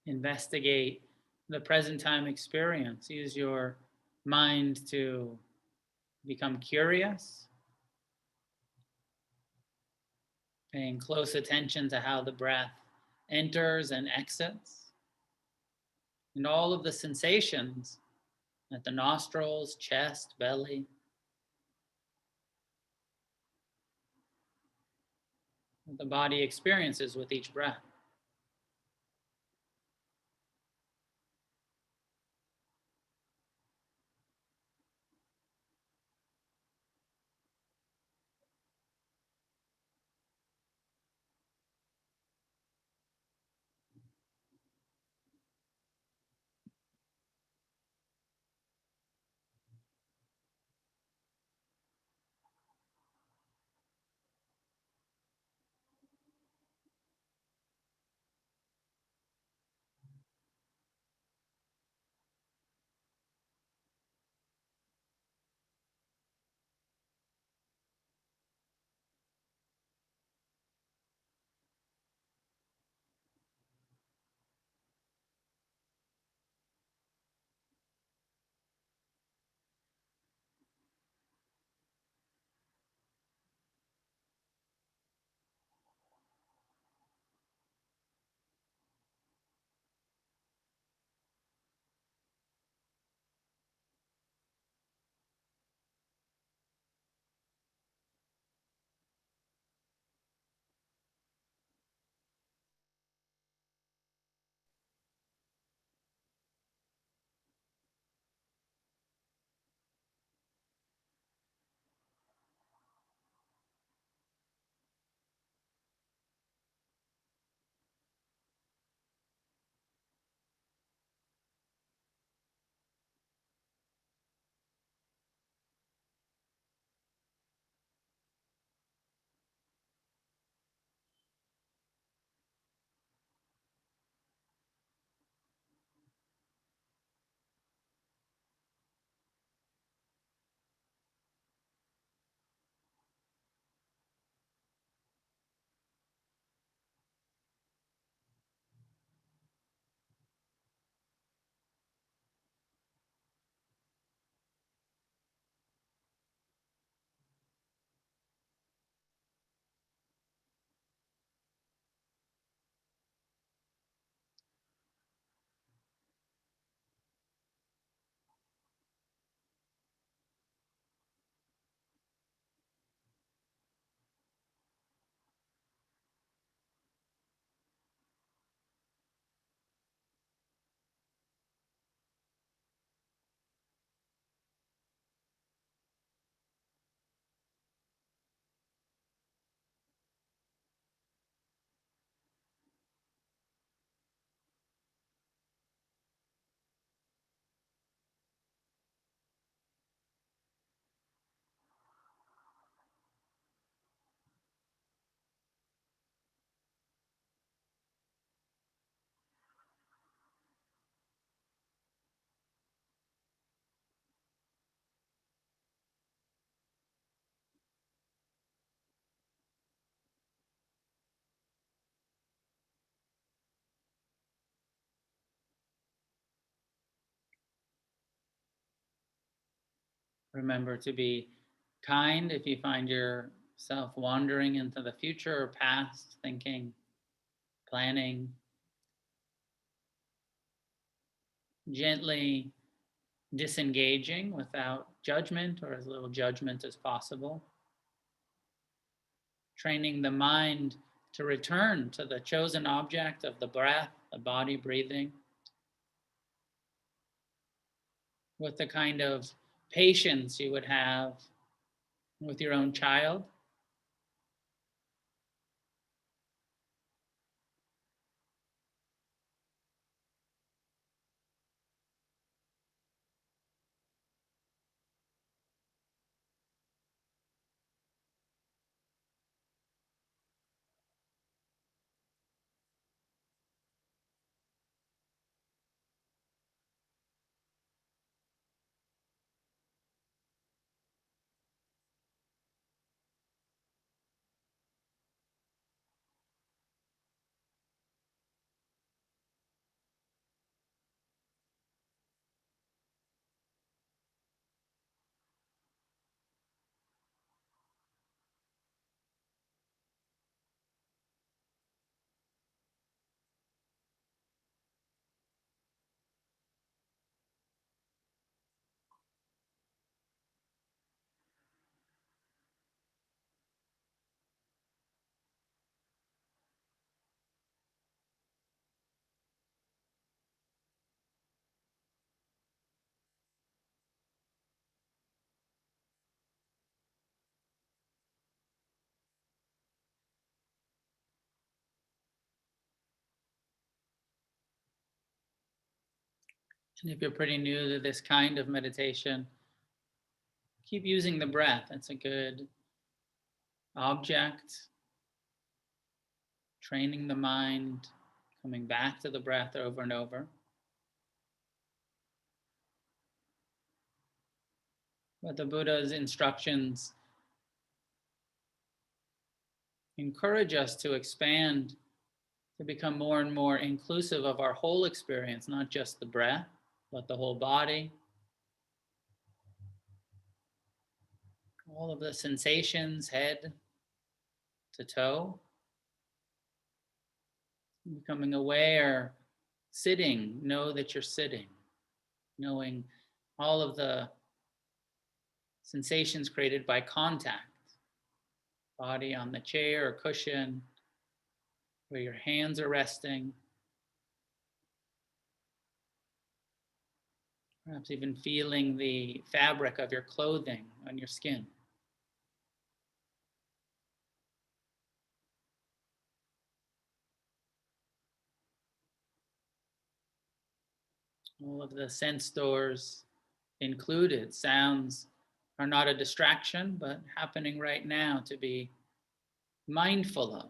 investigate the present time experience. Use your mind to become curious, paying close attention to how the breath enters and exits, and all of the sensations at the nostrils, chest, belly, that the body experiences with each breath. Remember to be kind if you find yourself wandering into the future or past, thinking, planning. Gently disengaging without judgment or as little judgment as possible. Training the mind to return to the chosen object of the breath, the body breathing, with the kind of patience you would have with your own child. And if you're pretty new to this kind of meditation, keep using the breath. It's a good object, training the mind, coming back to the breath over and over. But the Buddha's instructions encourage us to expand, to become more and more inclusive of our whole experience, not just the breath, but the whole body, all of the sensations, head to toe, becoming aware, sitting, know that you're sitting, knowing all of the sensations created by contact, body on the chair or cushion, where your hands are resting, perhaps even feeling the fabric of your clothing on your skin. All of the sense doors included. Sounds are not a distraction, but happening right now to be mindful of,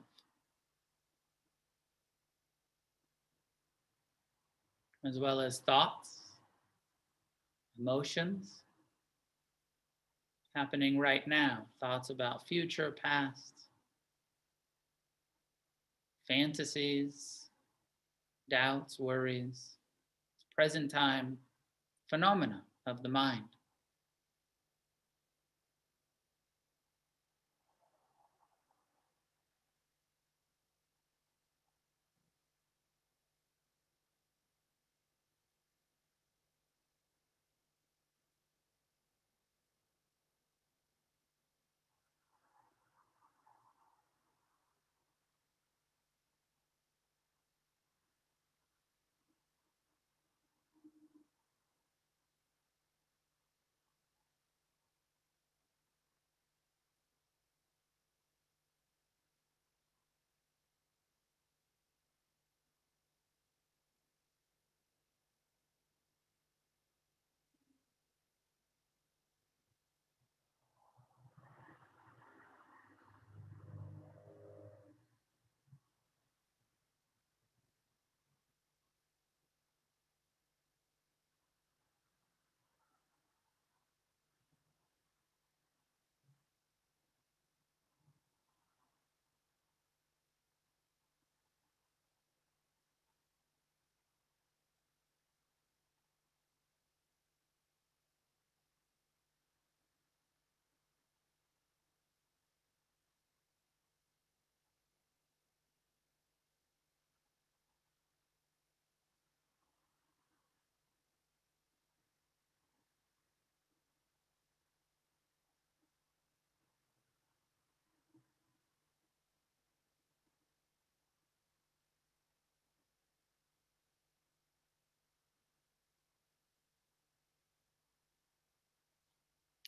as well as thoughts, emotions happening right now. Thoughts about future, past, fantasies, doubts, worries, present time phenomena of the mind.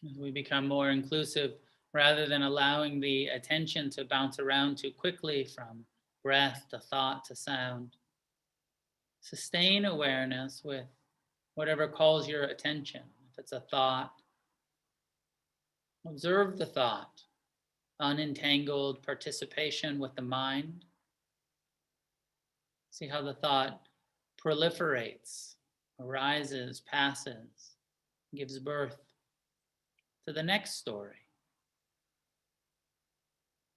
As we become more inclusive, rather than allowing the attention to bounce around too quickly from breath to thought to sound, sustain awareness with whatever calls your attention. If it's a thought, observe the thought, unentangled participation with the mind. See how the thought proliferates, arises, passes, gives birth to the next story,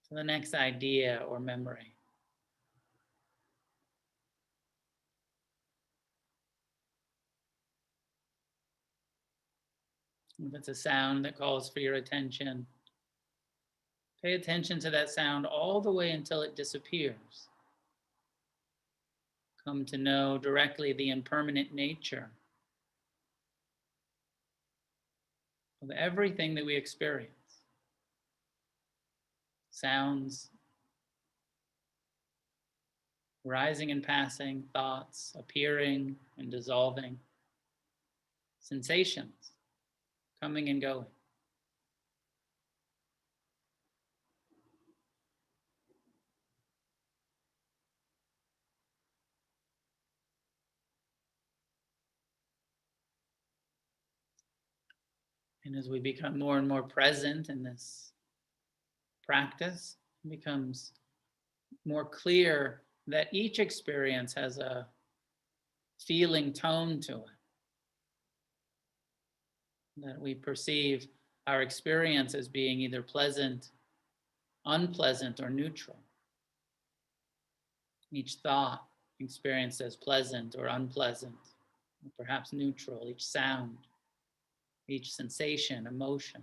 to the next idea or memory. If it's a sound that calls for your attention, pay attention to that sound all the way until it disappears. Come to know directly the impermanent nature of everything that we experience. Sounds rising and passing, thoughts appearing and dissolving, sensations coming and going. And as we become more and more present in this practice, it becomes more clear that each experience has a feeling tone to it, that we perceive our experience as being either pleasant, unpleasant, or neutral. Each thought experienced as pleasant or unpleasant, or perhaps neutral, each sound, each sensation, emotion,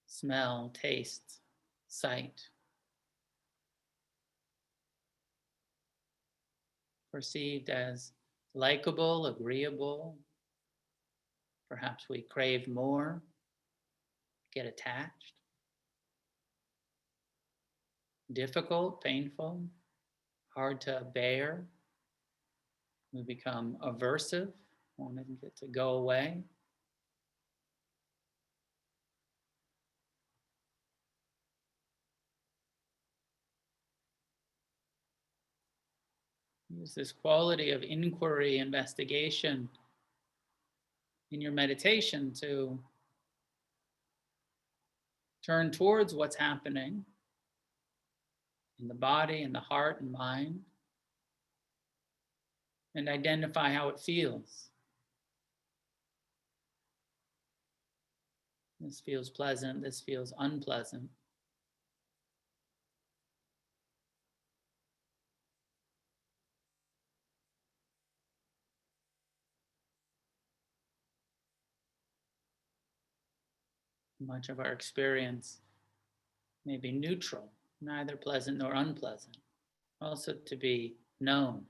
smell, taste, sight, perceived as likable, agreeable. Perhaps we crave more, get attached, difficult, painful, hard to bear. We become aversive, wanting it to go away. Use this quality of inquiry, investigation in your meditation to turn towards what's happening in the body, in the heart and mind, and identify how it feels. This feels pleasant, this feels unpleasant. Much of our experience may be neutral, neither pleasant nor unpleasant, also to be known.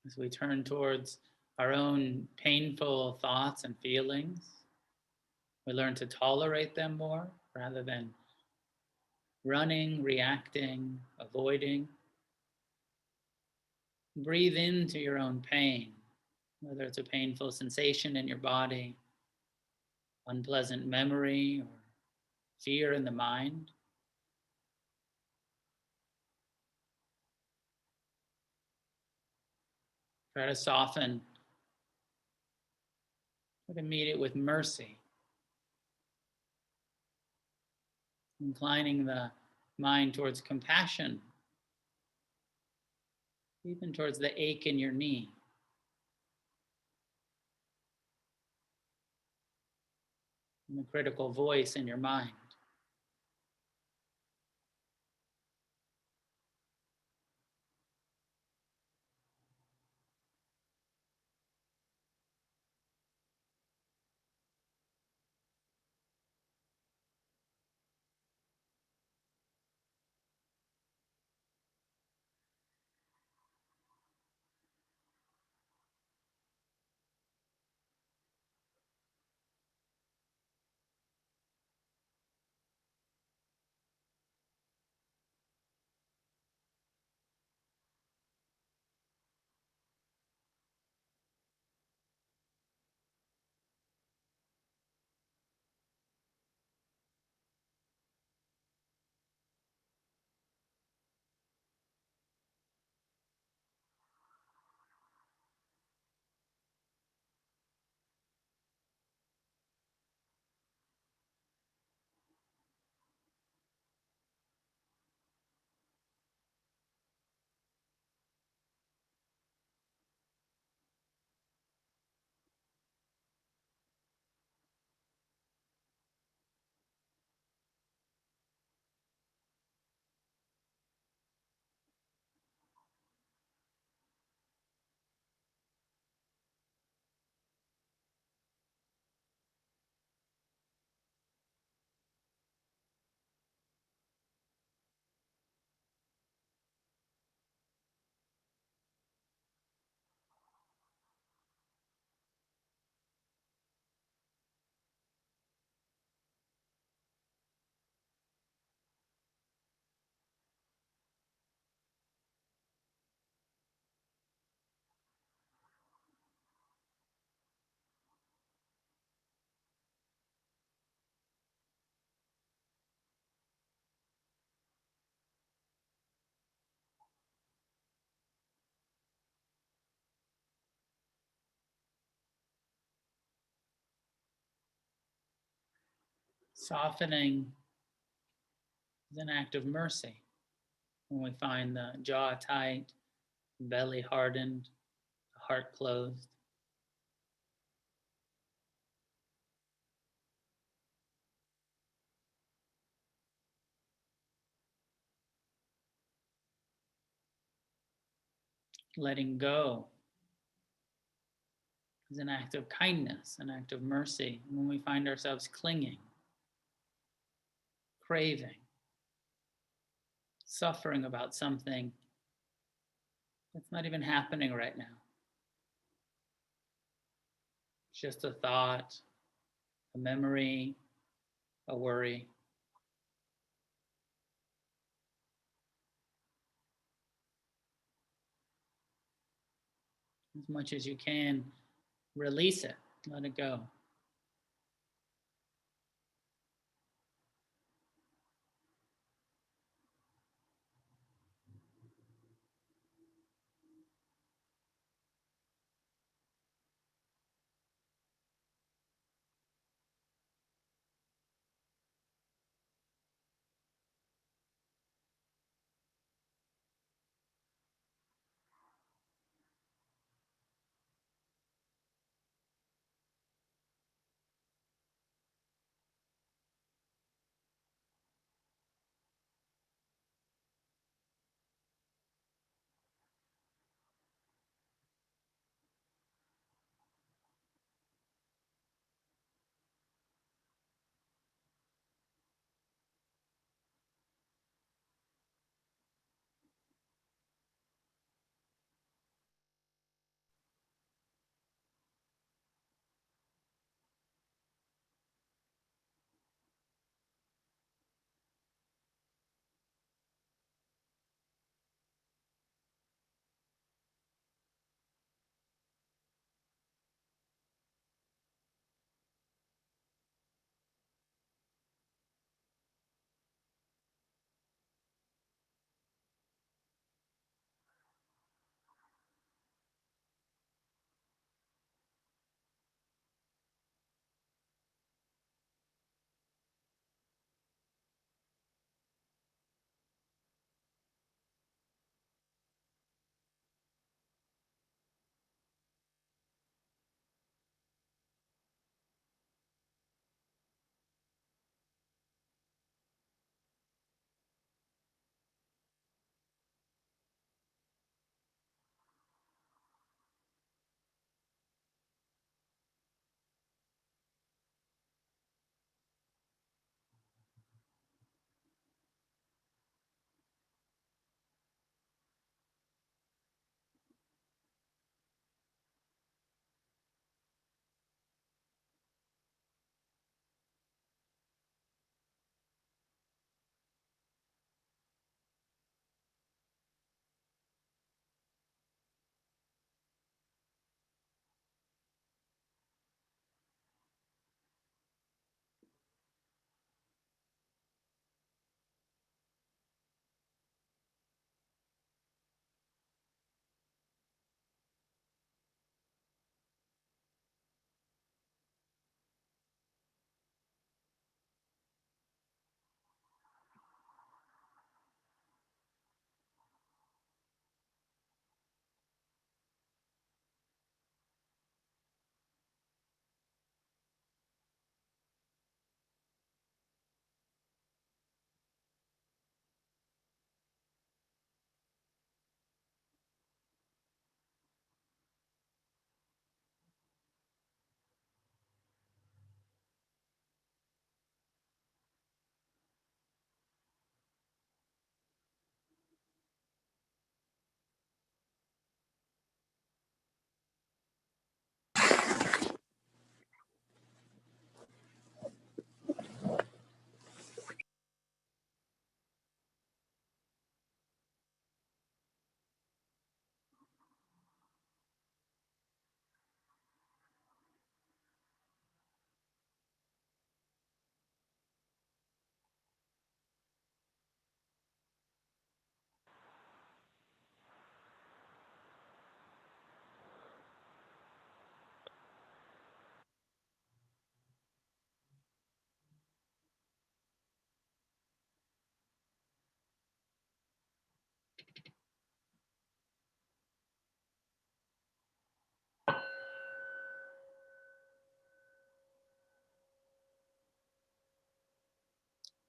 As we turn towards our own painful thoughts and feelings, we learn to tolerate them more rather than running, reacting, avoiding. Breathe into your own pain, whether it's a painful sensation in your body, unpleasant memory, or fear in the mind. Try to soften, try to meet it with mercy, inclining the mind towards compassion, even towards the ache in your knee, and the critical voice in your mind. Softening is an act of mercy. When we find the jaw tight, belly hardened, the heart closed. Letting go is an act of kindness, an act of mercy. When we find ourselves clinging, craving, suffering about something that's not even happening right now. It's just a thought, a memory, a worry. As much as you can, release it, let it go.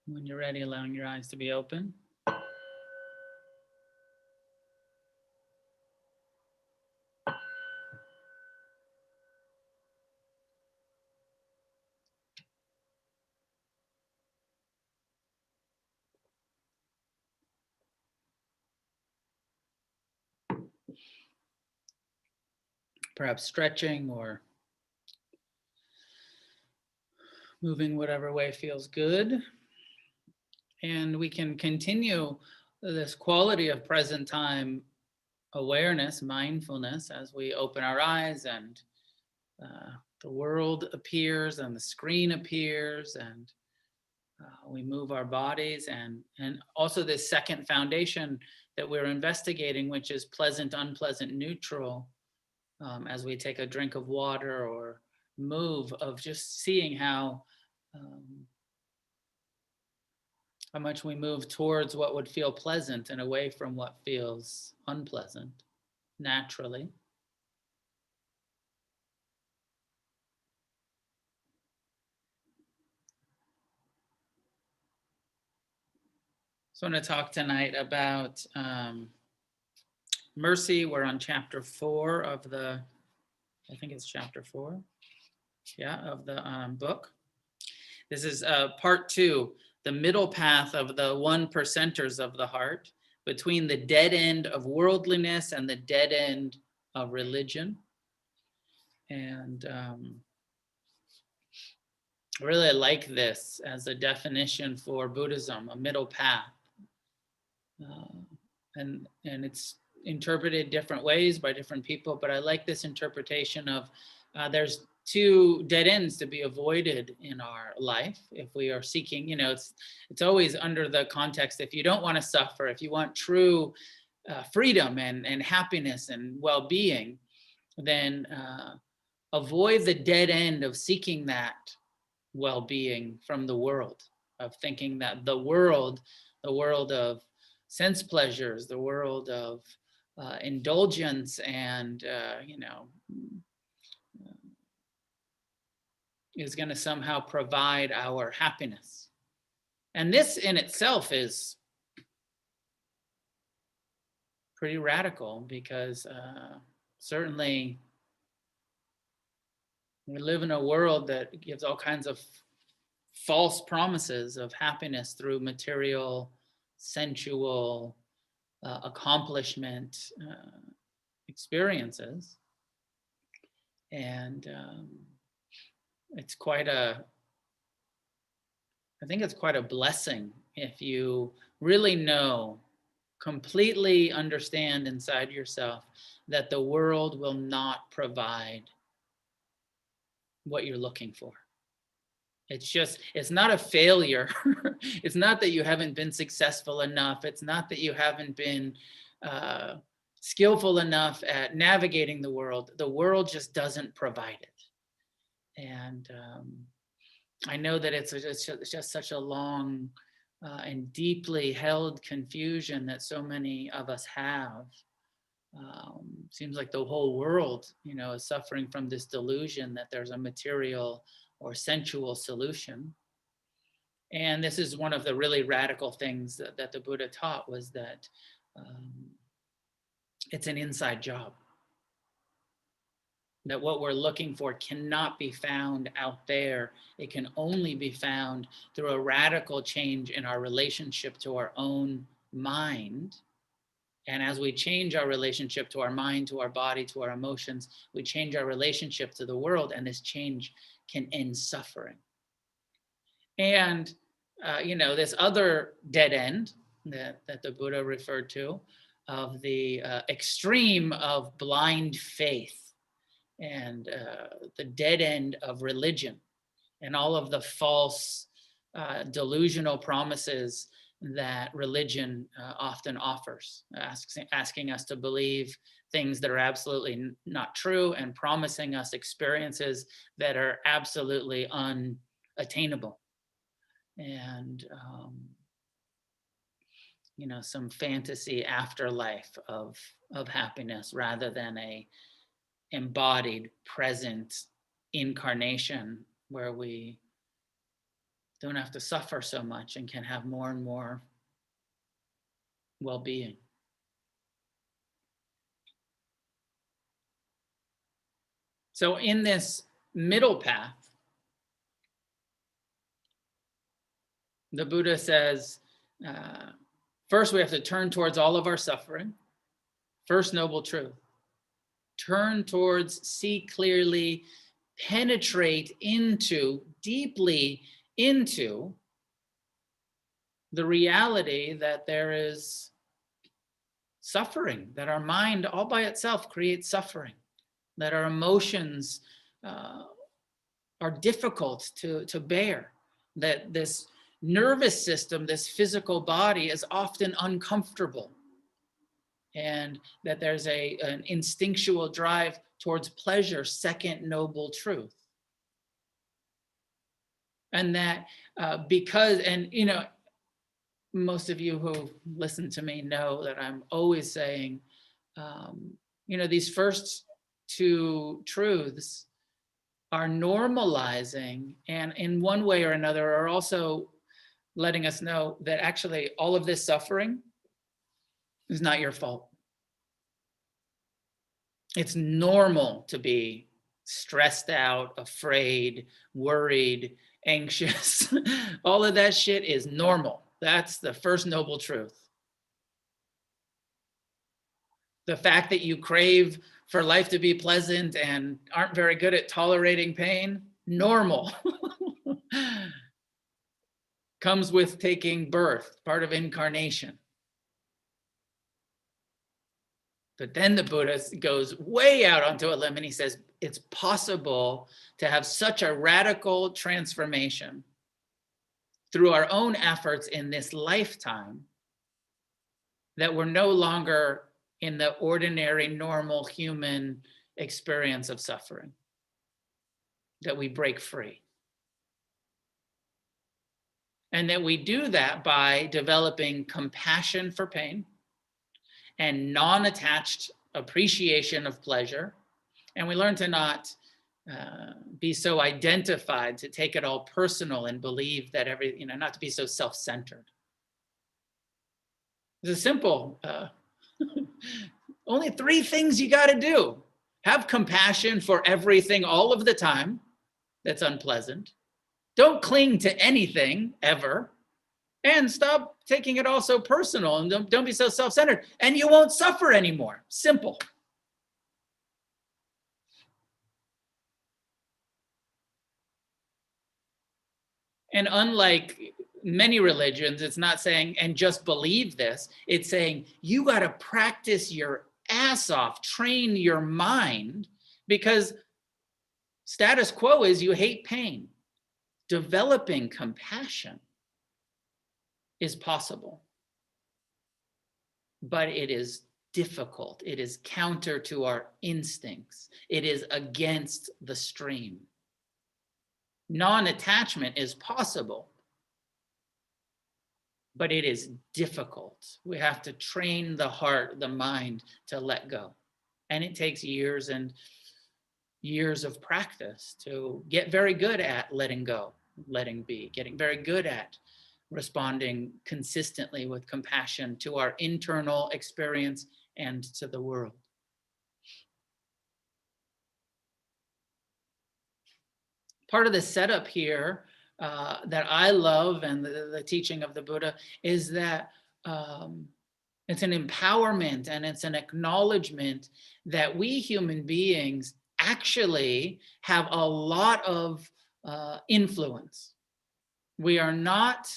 When you're ready, allowing your eyes to be open. Perhaps stretching or moving whatever way feels good. And we can continue this quality of present time awareness, mindfulness, as we open our eyes and the world appears and the screen appears and we move our bodies and also this second foundation that we're investigating, which is pleasant, unpleasant, neutral, as we take a drink of water or move, of just seeing um, how much we move towards what would feel pleasant and away from what feels unpleasant naturally. So I want to talk tonight about mercy. We're on chapter 4 of I think it's chapter 4, of the book. This is part 2, the middle path of the 1%ers of the heart, between the dead end of worldliness and the dead end of religion. And I really like this as a definition for Buddhism, a middle path. And it's interpreted different ways by different people, but I like this interpretation of there's 2 dead ends to be avoided in our life if we are seeking, it's always under the context, if you don't want to suffer, if you want true freedom and happiness and well-being, then avoid the dead end of seeking that well-being from the world, of thinking that the world of sense pleasures, the world of indulgence and is going to somehow provide our happiness. And this in itself is pretty radical, because certainly we live in a world that gives all kinds of false promises of happiness through material, sensual, accomplishment experiences. And it's I think it's quite a blessing if you really know, completely understand inside yourself that the world will not provide what you're looking for. It's not a failure. It's not that you haven't been successful enough. It's not that you haven't been skillful enough at navigating the world. The world just doesn't provide it. And I know that it's just such a long and deeply held confusion that so many of us have. Seems like the whole world, is suffering from this delusion that there's a material or sensual solution. And this is one of the really radical things that the Buddha taught, was that it's an inside job. That what we're looking for cannot be found out there. It can only be found through a radical change in our relationship to our own mind. And as we change our relationship to our mind, to our body, to our emotions, we change our relationship to the world, and this change can end suffering. And, this other dead end that the Buddha referred to, of the extreme of blind faith and the dead end of religion and all of the false delusional promises that religion often offers, asking us to believe things that are absolutely not true and promising us experiences that are absolutely unattainable. And, some fantasy afterlife of happiness rather than a embodied present incarnation where we don't have to suffer so much and can have more and more well-being. So in this middle path, the Buddha says, first we have to turn towards all of our suffering. First noble truth. Turn towards, see clearly, penetrate into, deeply into the reality that there is suffering, that our mind all by itself creates suffering, that our emotions are difficult to bear, that this nervous system, this physical body is often uncomfortable, and that there's an instinctual drive towards pleasure, second noble truth. And that because, and you know, most of you who listen to me know that I'm always saying, you know, these first two truths are normalizing, and in one way or another are also letting us know that actually all of this suffering is not your fault. It's normal to be stressed out, afraid, worried, anxious. All of that shit is normal. That's the first noble truth. The fact that you crave for life to be pleasant and aren't very good at tolerating pain, normal. Comes with taking birth, part of incarnation. But then the Buddha goes way out onto a limb and he says, it's possible to have such a radical transformation through our own efforts in this lifetime that we're no longer in the ordinary, normal human experience of suffering, that we break free. And that we do that by developing compassion for pain and non-attached appreciation of pleasure. And we learn to not be so identified, to take it all personal and believe that not to be so self-centered. It's a simple, only 3 things you got to do. Have compassion for everything all of the time that's unpleasant. Don't cling to anything ever. And stop taking it all so personal, and don't be so self-centered, and you won't suffer anymore. Simple. And unlike many religions, it's not saying, and just believe this. It's saying, you got to practice your ass off, train your mind, because status quo is you hate pain. Developing compassion is possible, but it is difficult. It is counter to our instincts. It is against the stream. Non-attachment is possible, but it is difficult. We have to train the heart, the mind to let go. And it takes years and years of practice to get very good at letting go, letting be, getting very good at responding consistently with compassion to our internal experience and to the world. Part of the setup here that I love, and the teaching of the Buddha, is that it's an empowerment and it's an acknowledgement that we human beings actually have a lot of influence. We are not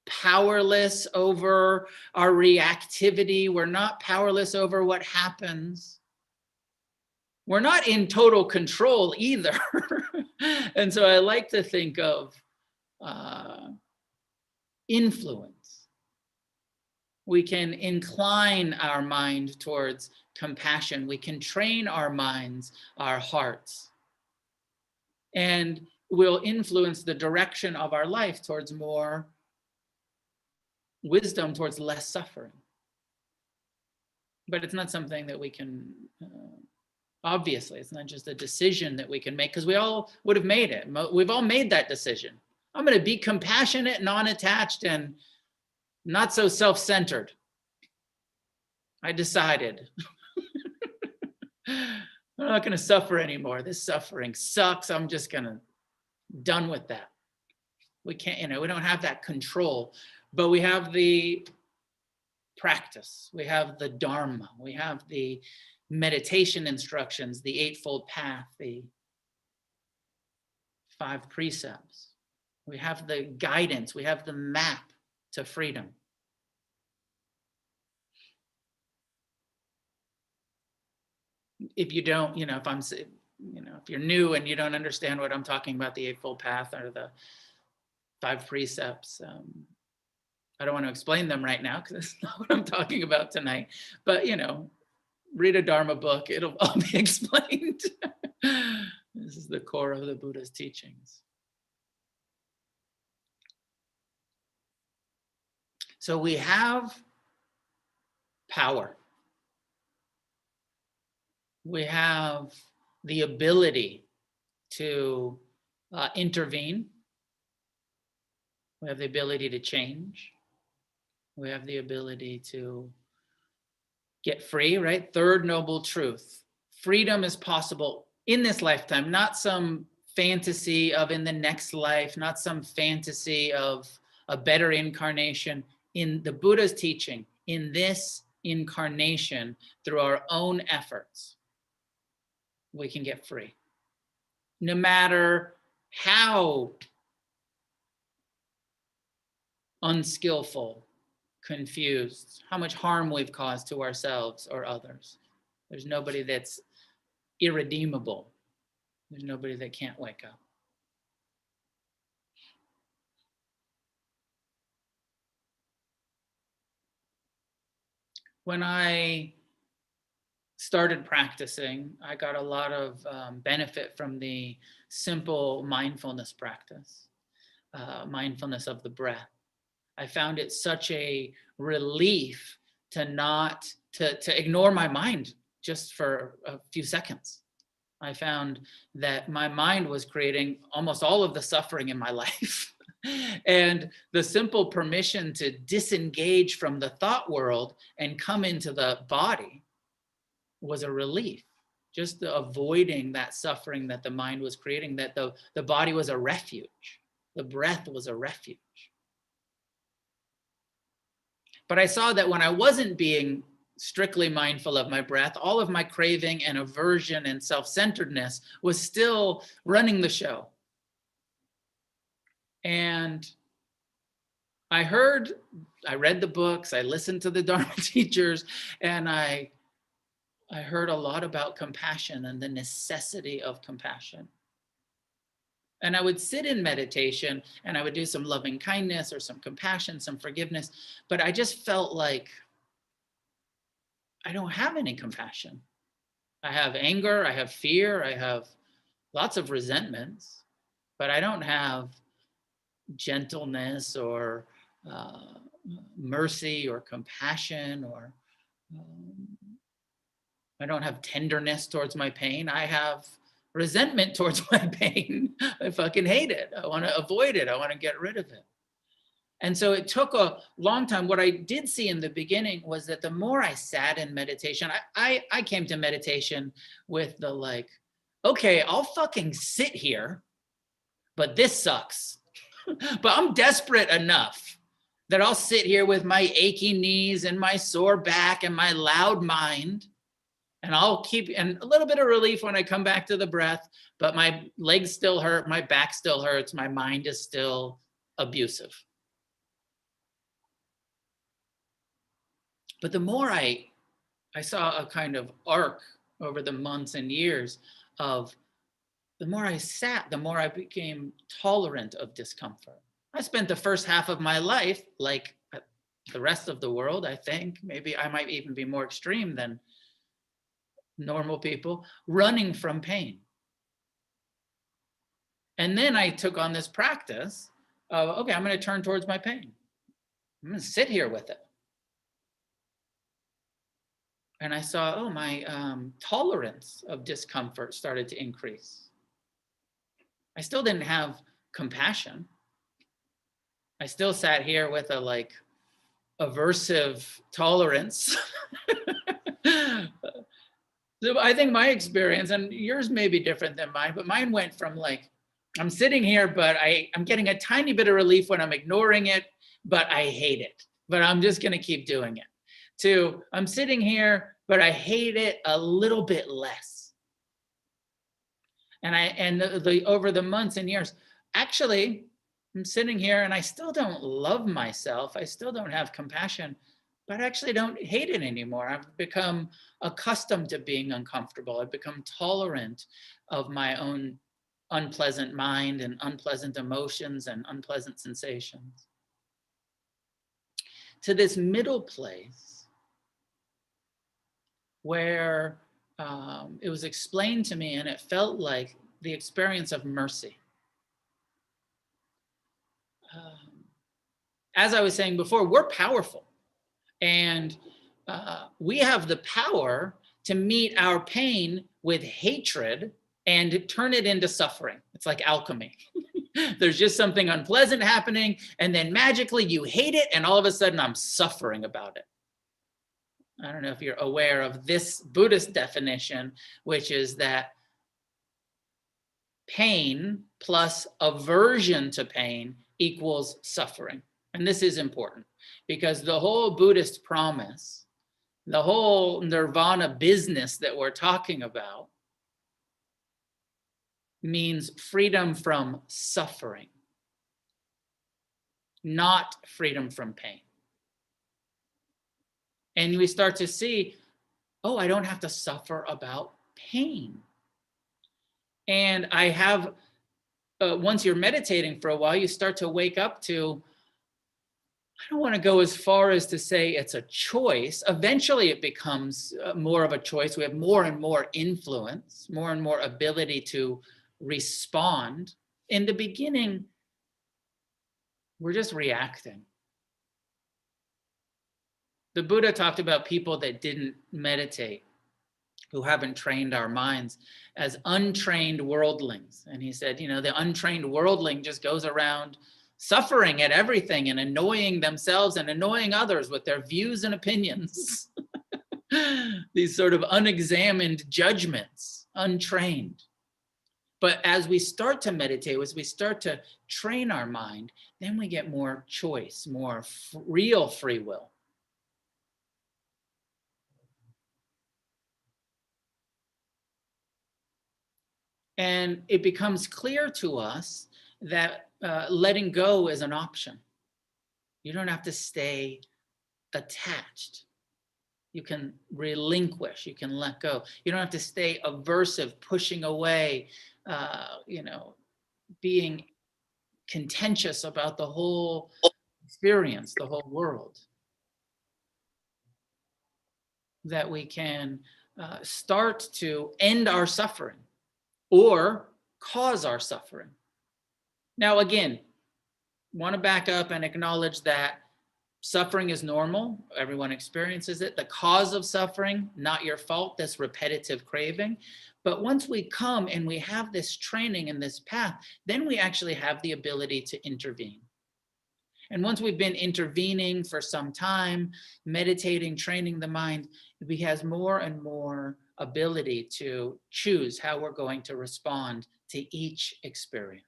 powerless over our reactivity. We're not powerless over what happens. We're not in total control either. And so I like to think of influence. We can incline our mind towards compassion. We can train our minds, our hearts, and will influence the direction of our life towards more wisdom, towards less suffering. But it's not something that we can, obviously, it's not just a decision that we can make, because we all would have made it. We've all made that decision. I'm going to be compassionate, non-attached, and not so self-centered. I decided I'm not going to suffer anymore. This suffering sucks. I'm just going to done with that. We can't, we don't have that control, but we have the practice. We have the Dharma. We have the meditation instructions, the Eightfold Path, the 5 precepts. We have the guidance. We have the map to freedom. If you don't, if you're new and you don't understand what I'm talking about, the Eightfold Path or the 5 precepts, I don't want to explain them right now because that's not what I'm talking about tonight. But, read a Dharma book, it'll all be explained. This is the core of the Buddha's teachings. So we have power. We have the ability to intervene. We have the ability to change. We have the ability to get free, right? Third noble truth. Freedom is possible in this lifetime, not some fantasy of in the next life, not some fantasy of a better incarnation. In the Buddha's teaching, in this incarnation, through our own efforts, we can get free. No matter how unskillful, confused, how much harm we've caused to ourselves or others. There's nobody that's irredeemable. There's nobody that can't wake up. When I started practicing, I got a lot of benefit from the simple mindfulness practice, mindfulness of the breath. I found it such a relief to ignore my mind just for a few seconds. I found that my mind was creating almost all of the suffering in my life. And the simple permission to disengage from the thought world and come into the body was a relief. Just avoiding that suffering that the mind was creating, that the body was a refuge. The breath was a refuge. But I saw that when I wasn't being strictly mindful of my breath, all of my craving and aversion and self-centeredness was still running the show. And I read the books, I listened to the Dharma teachers, and I heard a lot about compassion and the necessity of compassion. And I would sit in meditation and I would do some loving kindness or some compassion, some forgiveness, but I just felt like I don't have any compassion. I have anger, I have fear, I have lots of resentments, but I don't have gentleness or mercy or compassion, or I don't have tenderness towards my pain. I have resentment towards my pain. I fucking hate it. I want to avoid it. I want to get rid of it. And so it took a long time. What I did see in the beginning was that the more I sat in meditation, I came to meditation with the like, okay, I'll fucking sit here, but this sucks. But I'm desperate enough that I'll sit here with my achy knees and my sore back and my loud mind. And I'll keep, and a little bit of relief when I come back to the breath, but my legs still hurt, my back still hurts, my mind is still abusive. But the more I saw a kind of arc over the months and years of the more I sat, the more I became tolerant of discomfort. I spent the first half of my life, like the rest of the world, I think, maybe I might even be more extreme than normal people, running from pain. And then I took on this practice of, okay, I'm going to turn towards my pain. I'm going to sit here with it. And I saw, oh, my tolerance of discomfort started to increase. I still didn't have compassion. I still sat here with a like aversive tolerance. So I think my experience, and yours may be different than mine, but mine went from like, I'm sitting here, but I'm getting a tiny bit of relief when I'm ignoring it, but I hate it. But I'm just going to keep doing it. To I'm sitting here, but I hate it a little bit less. And the over the months and years, actually, I'm sitting here and I still don't love myself. I still don't have compassion, but I actually don't hate it anymore. I've become accustomed to being uncomfortable. I've become tolerant of my own unpleasant mind and unpleasant emotions and unpleasant sensations. To this middle place where it was explained to me and it felt like the experience of mercy. As I was saying before, we're powerful. And we have the power to meet our pain with hatred and turn it into suffering. It's like alchemy. There's just something unpleasant happening, and then magically you hate it, and all of a sudden I'm suffering about it. I don't know if you're aware of this Buddhist definition, which is that pain plus aversion to pain equals suffering. And this is important because the whole Buddhist promise, the whole nirvana business that we're talking about means freedom from suffering, not freedom from pain. And we start to see, oh, I don't have to suffer about pain. And I have, once you're meditating for a while, you start to wake up to, I don't want to go as far as to say it's a choice. Eventually it becomes more of a choice. We have more and more influence, more and more ability to respond. In the beginning, we're just reacting. The Buddha talked about people that didn't meditate, who haven't trained our minds, as untrained worldlings. And he said, the untrained worldling just goes around suffering at everything and annoying themselves and annoying others with their views and opinions. These sort of unexamined judgments, untrained. But as we start to meditate, as we start to train our mind, then we get more choice, more real free will. And it becomes clear to us that letting go is an option. You don't have to stay attached. You can relinquish, you can let go. You don't have to stay aversive, pushing away, being contentious about the whole experience, the whole world. That we can start to end our suffering or cause our suffering. Now, again, want to back up and acknowledge that suffering is normal. Everyone experiences it. The cause of suffering, not your fault, this repetitive craving. But once we come and we have this training and this path, then we actually have the ability to intervene. And once we've been intervening for some time, meditating, training the mind, it has more and more ability to choose how we're going to respond to each experience.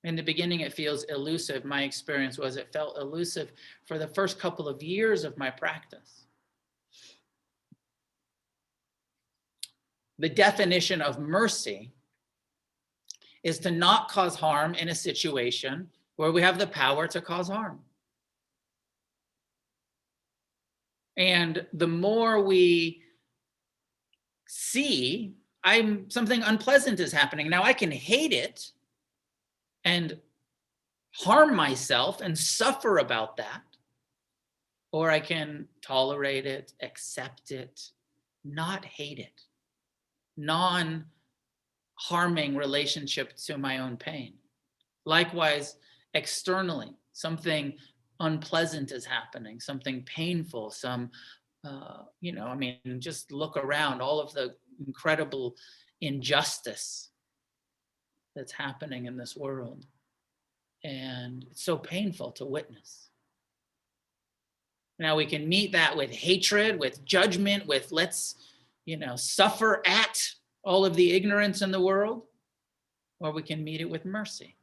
In the beginning, it feels elusive. My experience was it felt elusive for the first couple of years of my practice. The definition of mercy is to not cause harm in a situation where we have the power to cause harm. And the more we see something unpleasant is happening, now I can hate it and harm myself and suffer about that, or I can tolerate it, accept it, not hate it, non-harming relationship to my own pain. Likewise, externally, something unpleasant is happening, something painful, just look around, all of the incredible injustice that's happening in this world. And it's so painful to witness. Now we can meet that with hatred, with judgment, with let's, suffer at all of the ignorance in the world, or we can meet it with mercy.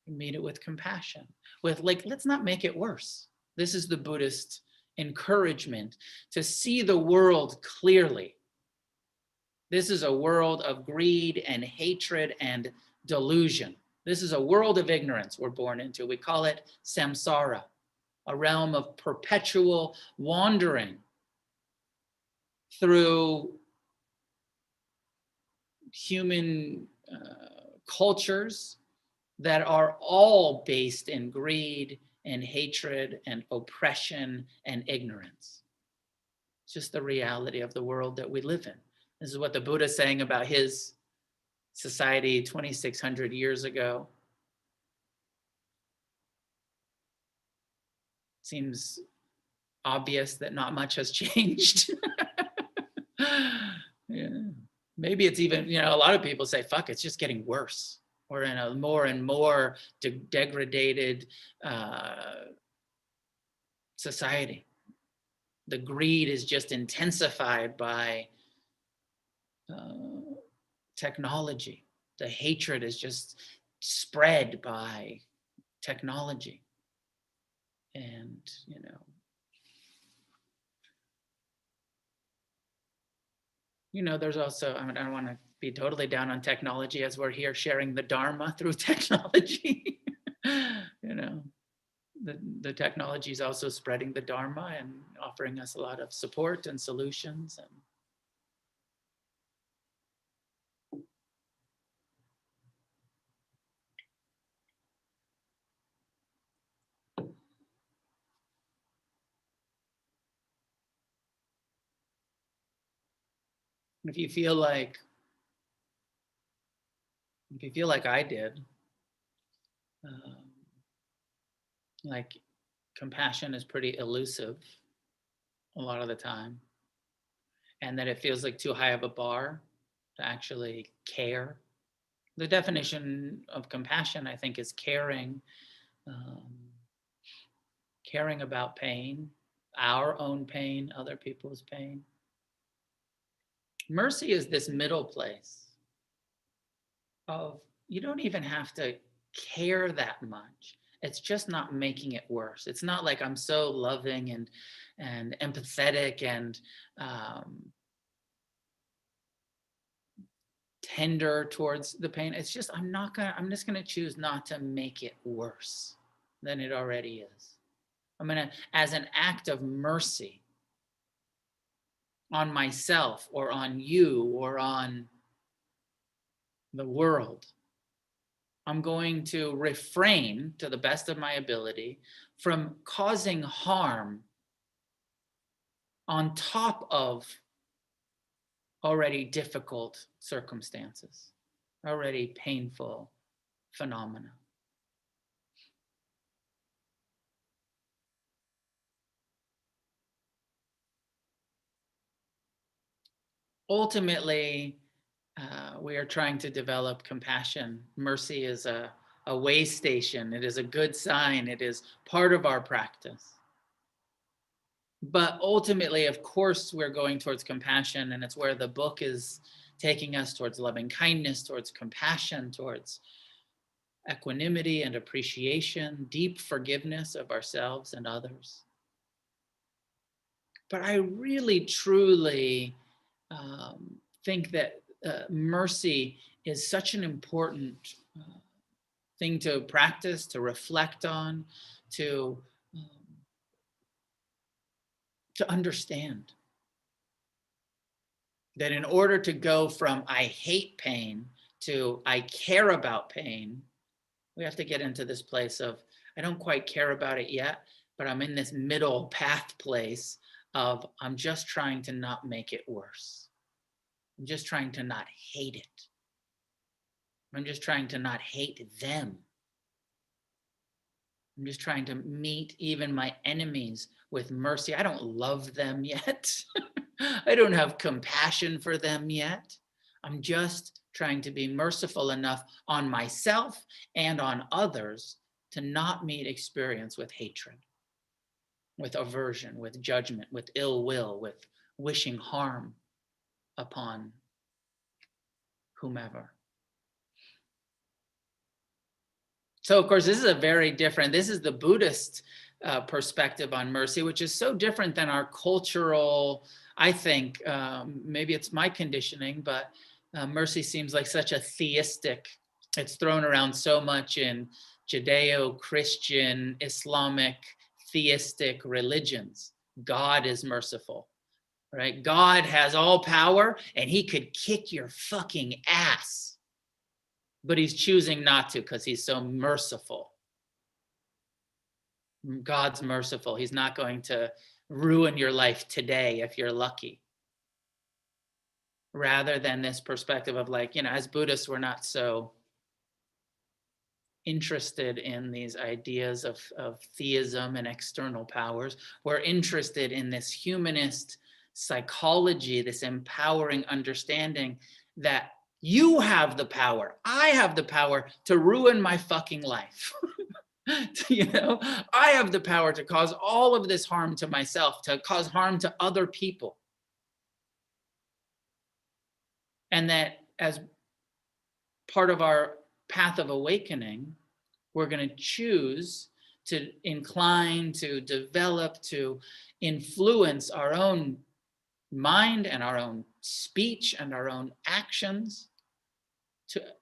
We can meet it with compassion, with let's not make it worse. This is the Buddhist encouragement to see the world clearly. This is a world of greed and hatred and delusion. This is a world of ignorance we're born into. We call it samsara, a realm of perpetual wandering through human cultures that are all based in greed and hatred and oppression and ignorance. It's just the reality of the world that we live in. This is what the Buddha is saying about his society 2,600 years ago. Seems obvious that not much has changed. Yeah. Maybe it's even, a lot of people say, fuck, it's just getting worse. We're in a more and more degraded society. The greed is just intensified by technology. The hatred is just spread by technology. And, there's also, I don't want to be totally down on technology as we're here sharing the Dharma through technology. The technology is also spreading the Dharma and offering us a lot of support and solutions. If you feel like I did, like compassion is pretty elusive a lot of the time, and that it feels like too high of a bar to actually care. The definition of compassion, I think, is caring about pain, our own pain, other people's pain. Mercy is this middle place of you don't even have to care that much. It's just not making it worse. It's not like I'm so loving and empathetic and tender towards the pain. It's just I'm just gonna choose not to make it worse than it already is. I'm gonna, as an act of mercy on myself or on you or on the world, I'm going to refrain to the best of my ability from causing harm on top of already difficult circumstances, already painful phenomena. Ultimately, we are trying to develop compassion. Mercy is a way station. It is a good sign. It is part of our practice. But ultimately, of course, we're going towards compassion, and it's where the book is taking us towards loving kindness, towards compassion, towards equanimity and appreciation, deep forgiveness of ourselves and others. But I really, truly think that mercy is such an important thing to practice, to reflect on, to understand. That in order to go from I hate pain to I care about pain, we have to get into this place of I don't quite care about it yet, but I'm in this middle path place of I'm just trying to not make it worse. I'm just trying to not hate it. I'm just trying to not hate them. I'm just trying to meet even my enemies with mercy. I don't love them yet. I don't have compassion for them yet. I'm just trying to be merciful enough on myself and on others to not meet experience with hatred, with aversion, with judgment, with ill will, with wishing harm upon whomever. So, of course, this is this is the Buddhist perspective on mercy, which is so different than our cultural, I think, maybe it's my conditioning, but mercy seems like such a theistic, it's thrown around so much in Judeo-Christian, Islamic, theistic religions. God is merciful, right? God has all power and he could kick your fucking ass, but he's choosing not to because he's so merciful. God's merciful. He's not going to ruin your life today if you're lucky. Rather than this perspective of like, as Buddhists, we're not so interested in these ideas of theism and external powers. We're interested in this humanist psychology, this empowering understanding that you have the power, I have the power to ruin my fucking life. I have the power to cause all of this harm to myself, to cause harm to other people. And that as part of our path of awakening, we're going to choose to incline, to develop, to influence our own mind and our own speech and our own actions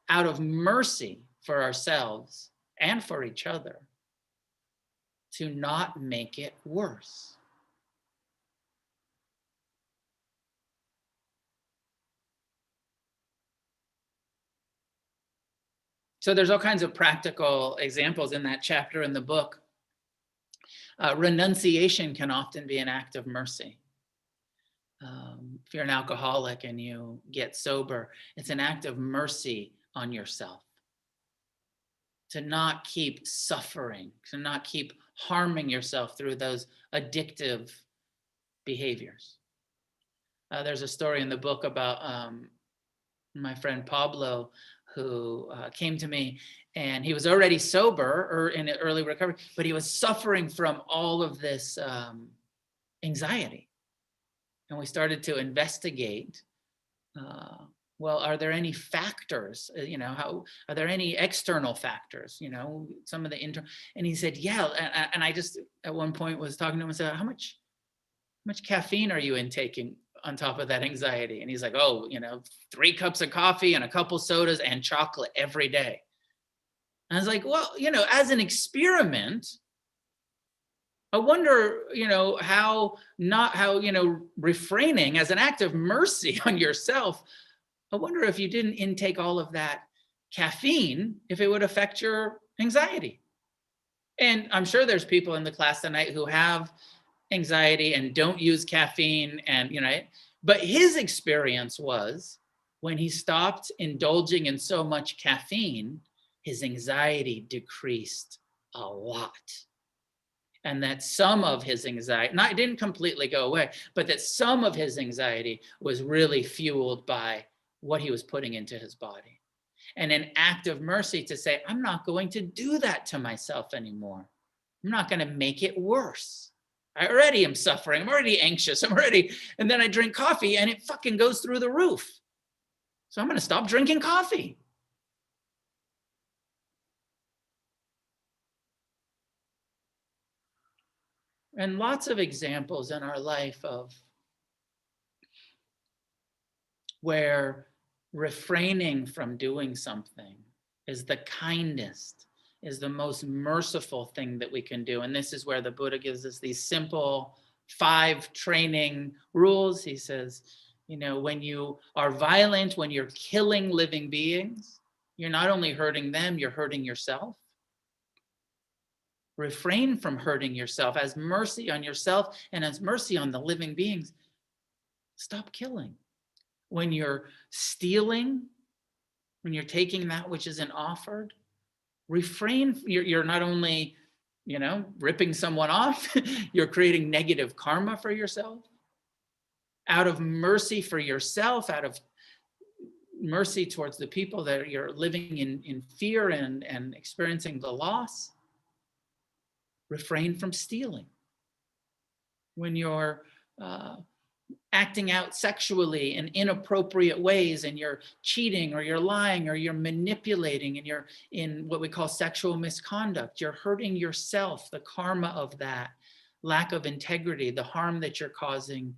out of mercy for ourselves and for each other, to not make it worse. So there's all kinds of practical examples in that chapter in the book. Renunciation can often be an act of mercy. If you're an alcoholic and you get sober, it's an act of mercy on yourself. To not keep suffering, to not keep harming yourself through those addictive behaviors. There's a story in the book about my friend Pablo, who came to me, and he was already sober or in early recovery, but he was suffering from all of this anxiety. And we started to investigate, well, are there any factors, are there any external factors, some of the internal, and he said, yeah. And I just at one point was talking to him and said, how much caffeine are you intaking on top of that anxiety? And he's like, 3 cups of coffee and a couple sodas and chocolate every day. And I was like, well, as an experiment, I wonder, how refraining as an act of mercy on yourself, I wonder if you didn't intake all of that caffeine, if it would affect your anxiety. And I'm sure there's people in the class tonight who have anxiety and don't use caffeine, and but his experience was when he stopped indulging in so much caffeine, his anxiety decreased a lot. And that some of his anxiety, it didn't completely go away, but that some of his anxiety was really fueled by what he was putting into his body. And an act of mercy to say, I'm not going to do that to myself anymore. I'm not going to make it worse. I already am suffering. I'm already anxious. And then I drink coffee and it fucking goes through the roof. So I'm going to stop drinking coffee. And lots of examples in our life of where refraining from doing something is the kindest, is the most merciful thing that we can do. And this is where the Buddha gives us these simple 5 training rules. He says, when you are violent, when you're killing living beings, you're not only hurting them, you're hurting yourself. Refrain from hurting yourself as mercy on yourself and as mercy on the living beings. Stop killing. When you're stealing, when you're taking that which isn't offered, refrain. You're not only, ripping someone off, you're creating negative karma for yourself. Out of mercy for yourself, out of mercy towards the people that you're living in fear and experiencing the loss. Refrain from stealing. When you're acting out sexually in inappropriate ways and you're cheating or you're lying or you're manipulating and you're in what we call sexual misconduct, you're hurting yourself, the karma of that, lack of integrity, the harm that you're causing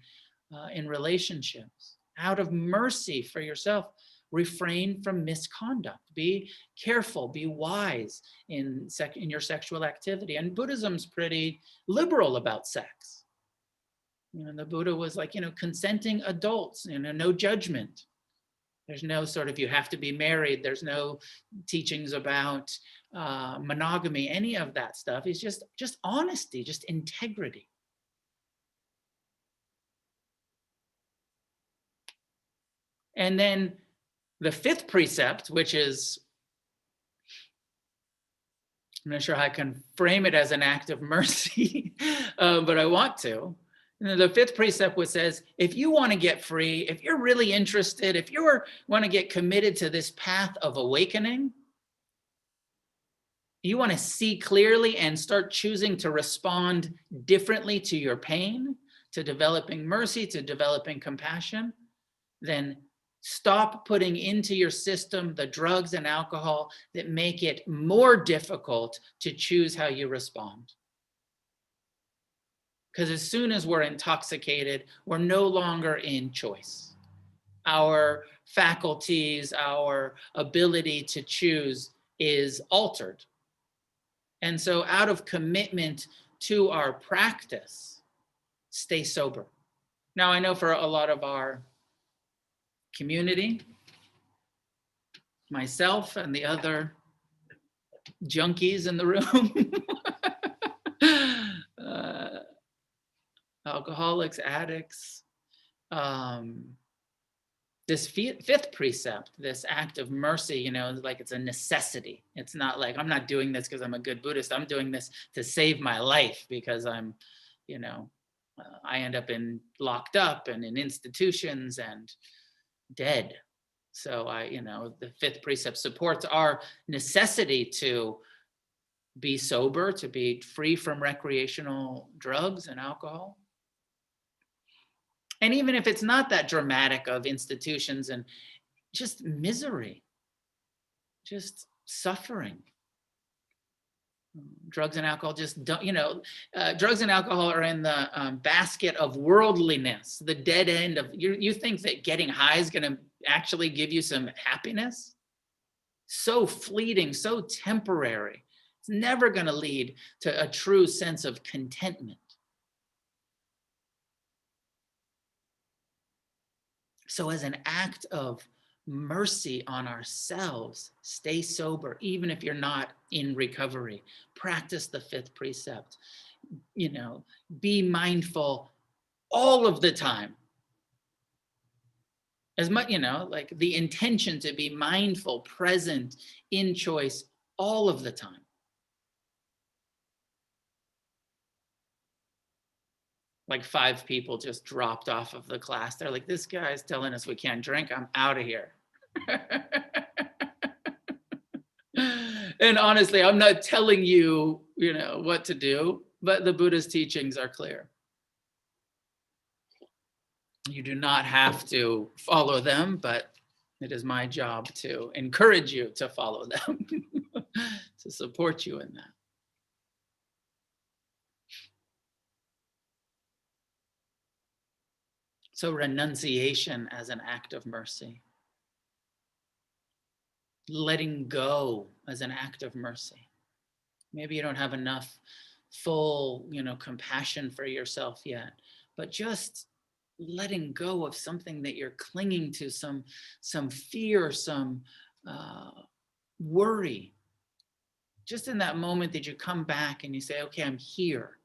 in relationships. Out of mercy for yourself, refrain from misconduct. Be careful, be wise in your sexual activity. And Buddhism's pretty liberal about sex. The Buddha was like, consenting adults, no judgment. There's no sort of, you have to be married. There's no teachings about monogamy, any of that stuff. It's just honesty, just integrity. And then the fifth precept, which is, I'm not sure how I can frame it as an act of mercy, but I want to. And the fifth precept which says, if you want to get free, if you're really interested, if you want to get committed to this path of awakening, you want to see clearly and start choosing to respond differently to your pain, to developing mercy, to developing compassion, then stop putting into your system the drugs and alcohol that make it more difficult to choose how you respond. Because as soon as we're intoxicated, we're no longer in choice. Our faculties, our ability to choose is altered. And so out of commitment to our practice, stay sober. Now, I know for a lot of our community, myself and the other junkies in the room, alcoholics, addicts, this fifth precept, this act of mercy, like it's a necessity. It's not like, I'm not doing this because I'm a good Buddhist. I'm doing this to save my life because I'm, I end up locked up and in institutions and dead. So the fifth precept supports our necessity to be sober, to be free from recreational drugs and alcohol. And even if it's not that dramatic of institutions and just misery, just suffering. Drugs and alcohol just don't, drugs and alcohol are in the basket of worldliness, the dead end of, you think that getting high is going to actually give you some happiness? So fleeting, so temporary. It's never going to lead to a true sense of contentment. So as an act of mercy on ourselves, stay sober, even if you're not in recovery. Practice the fifth precept. Be mindful all of the time. As much, like the intention to be mindful, present, in choice all of the time. Like 5 people just dropped off of the class. They're like, this guy's telling us we can't drink. I'm out of here. And honestly, I'm not telling you, what to do, but the Buddha's teachings are clear. You do not have to follow them, but it is my job to encourage you to follow them, to support you in that. So renunciation as an act of mercy. Letting go as an act of mercy. Maybe you don't have enough full, compassion for yourself yet, but just letting go of something that you're clinging to, some fear, some worry. Just in that moment that you come back and you say, okay, I'm here.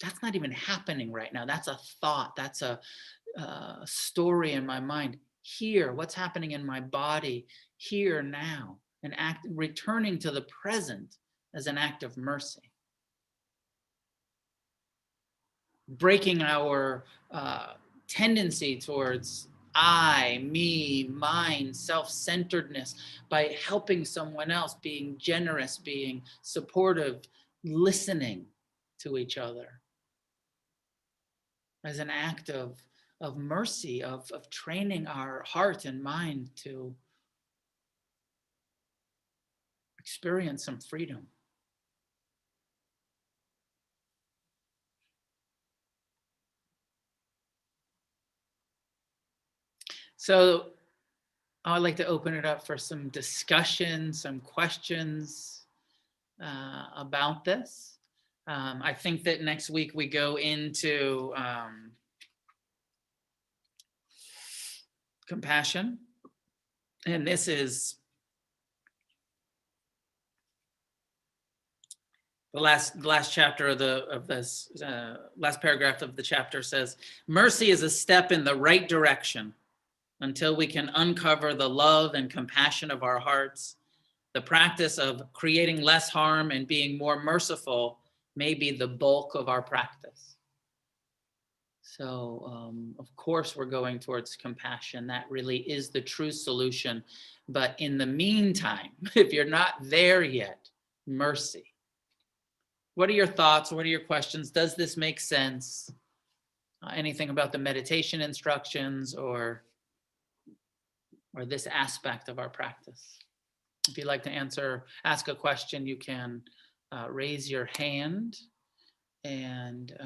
That's not even happening right now. That's a thought. That's a story in my mind. Here, what's happening in my body, here now, returning to the present as an act of mercy. Breaking our tendency towards I, me, mine, self-centeredness, by helping someone else, being generous, being supportive, listening to each other as an act of mercy, of training our heart and mind to experience some freedom. So I'd like to open it up for some discussion, some questions about this. I think that next week we go into compassion. And this is the last chapter of this last paragraph of the chapter says, mercy is a step in the right direction until we can uncover the love and compassion of our hearts. The practice of creating less harm and being more merciful may be the bulk of our practice. So, of course, we're going towards compassion. That really is the true solution. But in the meantime, if you're not there yet, mercy. What are your thoughts? What are your questions? Does this make sense? Anything about the meditation instructions or this aspect of our practice? If you'd like to ask a question, you can raise your hand and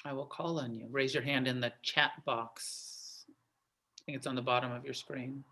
I will call on you. Raise your hand in the chat box. I think it's on the bottom of your screen.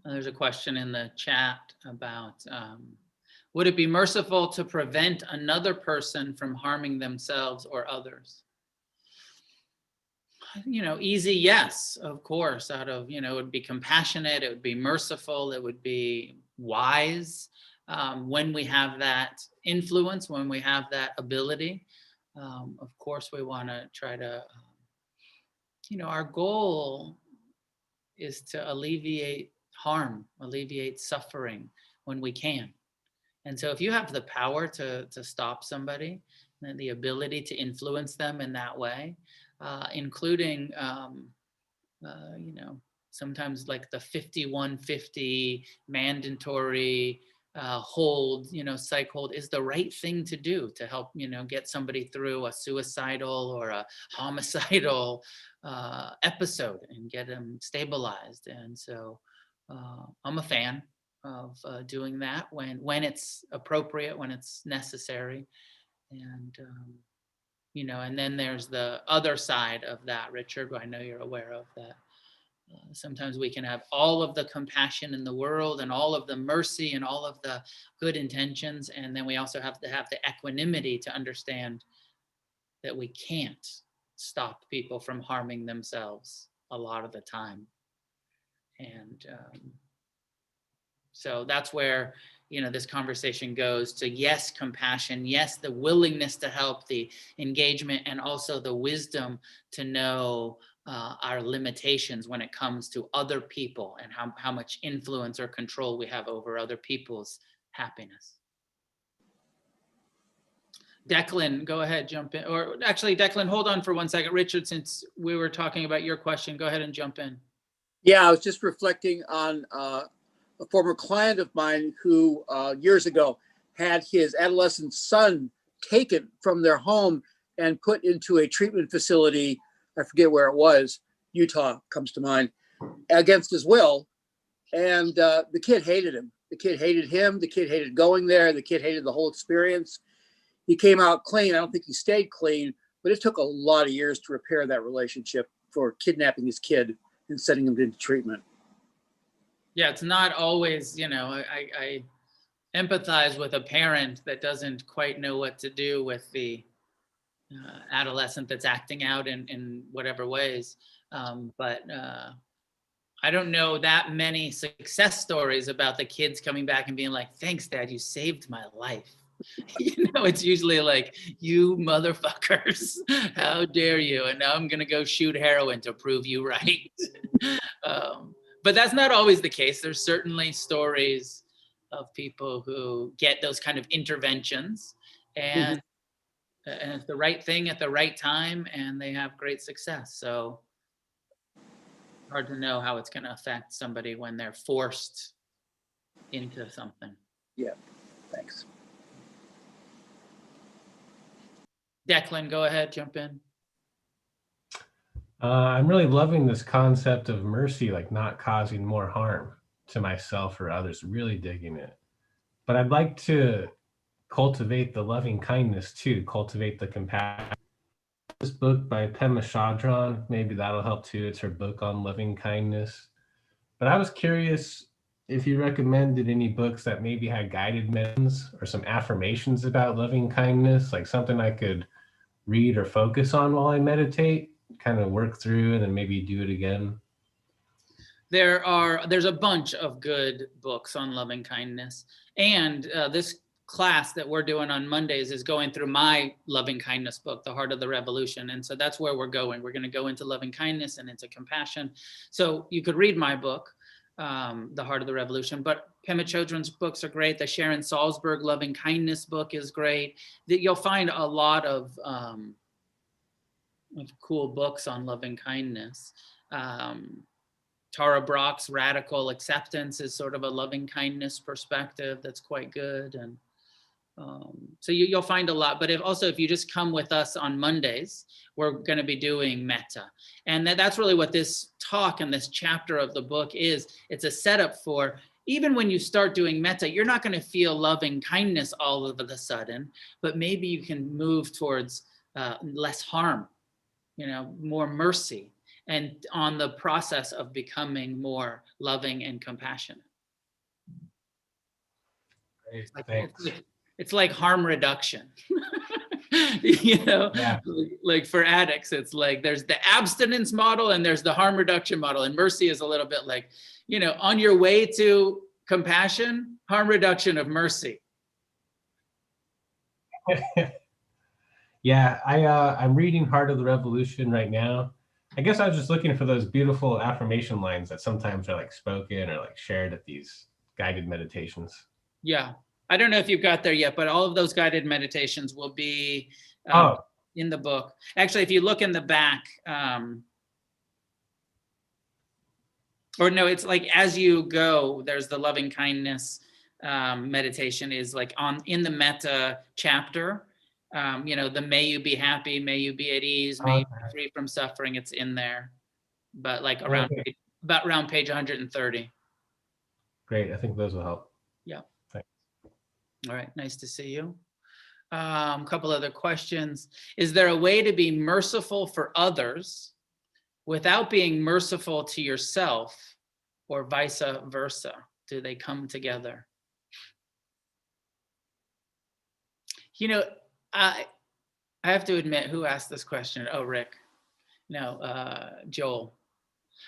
There's a question in the chat about, would it be merciful to prevent another person from harming themselves or others? Easy, yes, of course. It would be compassionate, it would be merciful, it would be wise when we have that influence, when we have that ability. Of course, we want to try to, our goal is to alleviate harm, alleviate suffering when we can. And so if you have the power to stop somebody and the ability to influence them in that way, including, sometimes like the 5150 mandatory hold, psych hold is the right thing to do to help, get somebody through a suicidal or a homicidal episode and get them stabilized. And so I'm a fan of doing that when it's appropriate, when it's necessary. And, and then there's the other side of that, Richard, I know you're aware of that. Sometimes we can have all of the compassion in the world and all of the mercy and all of the good intentions. And then we also have to have the equanimity to understand that we can't stop people from harming themselves a lot of the time. And so that's where, this conversation goes to, yes, compassion, yes, the willingness to help, the engagement, and also the wisdom to know our limitations when it comes to other people and how much influence or control we have over other people's happiness. Declan, go ahead, jump in. Or actually, Declan, hold on for 1 second. Richard, since we were talking about your question, go ahead and jump in. Yeah, I was just reflecting on a former client of mine who years ago had his adolescent son taken from their home and put into a treatment facility. I forget where it was. Utah comes to mind, against his will. And the kid hated him. The kid hated him. The kid hated going there. The kid hated the whole experience. He came out clean. I don't think he stayed clean, but it took a lot of years to repair that relationship for kidnapping his kid and sending him into treatment. Yeah, it's not always, empathize with a parent that doesn't quite know what to do with the adolescent that's acting out in whatever ways. But I don't know that many success stories about the kids coming back and being like, thanks, Dad, you saved my life. It's usually like, you motherfuckers, how dare you? And now I'm going to go shoot heroin to prove you right. But that's not always the case. There's certainly stories of people who get those kind of interventions, and it's the right thing at the right time, and they have great success. So hard to know how it's going to affect somebody when they're forced into something. Yeah, thanks. Declan, go ahead, jump in. I'm really loving this concept of mercy, like not causing more harm to myself or others, really digging it. But I'd like to cultivate the loving kindness too, cultivate the compassion. This book by Pema Chodron, maybe that'll help too. It's her book on loving kindness. But I was curious if you recommended any books that maybe had guided meditations or some affirmations about loving kindness, like something I could read or focus on while I meditate, kind of work through and then maybe do it again. There's a bunch of good books on loving kindness, and this class that we're doing on Mondays is going through my loving kindness book, The Heart of the Revolution. And so that's where we're going. We're going to go into loving kindness and into compassion. So you could read my book, The Heart of the Revolution, but Pema Chodron's books are great. The Sharon Salzberg Loving Kindness book is great. You'll find a lot of cool books on loving kindness. Tara Brach's Radical Acceptance is sort of a loving kindness perspective that's quite good. And so you'll find a lot. But if you just come with us on Mondays, we're going to be doing metta. And that's really what this talk and this chapter of the book is. It's a setup for, even when you start doing metta, you're not going to feel loving kindness all of a sudden, but maybe you can move towards less harm, more mercy, and on the process of becoming more loving and compassionate. Great, thanks. It's like harm reduction. Yeah. Like for addicts, it's like there's the abstinence model and there's the harm reduction model. And mercy is a little bit like, on your way to compassion, harm reduction of mercy. Yeah, I'm reading Heart of the Revolution right now. I guess I was just looking for those beautiful affirmation lines that sometimes are like spoken or like shared at these guided meditations. Yeah. I don't know if you've got there yet, but all of those guided meditations will be in the book. Actually, if you look in the back, or no, it's like as you go, there's the loving kindness meditation is like in the metta chapter. The may you be happy, may you be at ease, may you be free from suffering. It's in there, but like around page 130. Great, I think those will help. Yeah. All right, nice to see you. A couple other questions. Is there a way to be merciful for others without being merciful to yourself, or vice versa? Do they come together? I have to admit, who asked this question? Oh, Rick. No, Joel.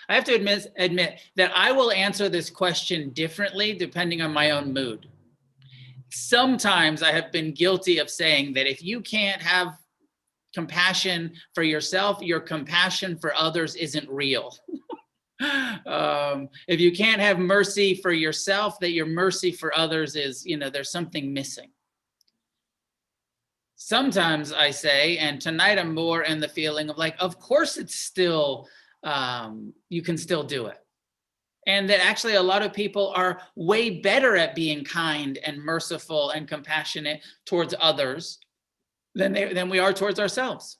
I have to admit that I will answer this question differently depending on my own mood. Sometimes I have been guilty of saying that if you can't have compassion for yourself, your compassion for others isn't real. If you can't have mercy for yourself, that your mercy for others is, there's something missing. Sometimes I say, and tonight I'm more in the feeling of like, of course it's still, you can still do it. And that actually a lot of people are way better at being kind and merciful and compassionate towards others than we are towards ourselves.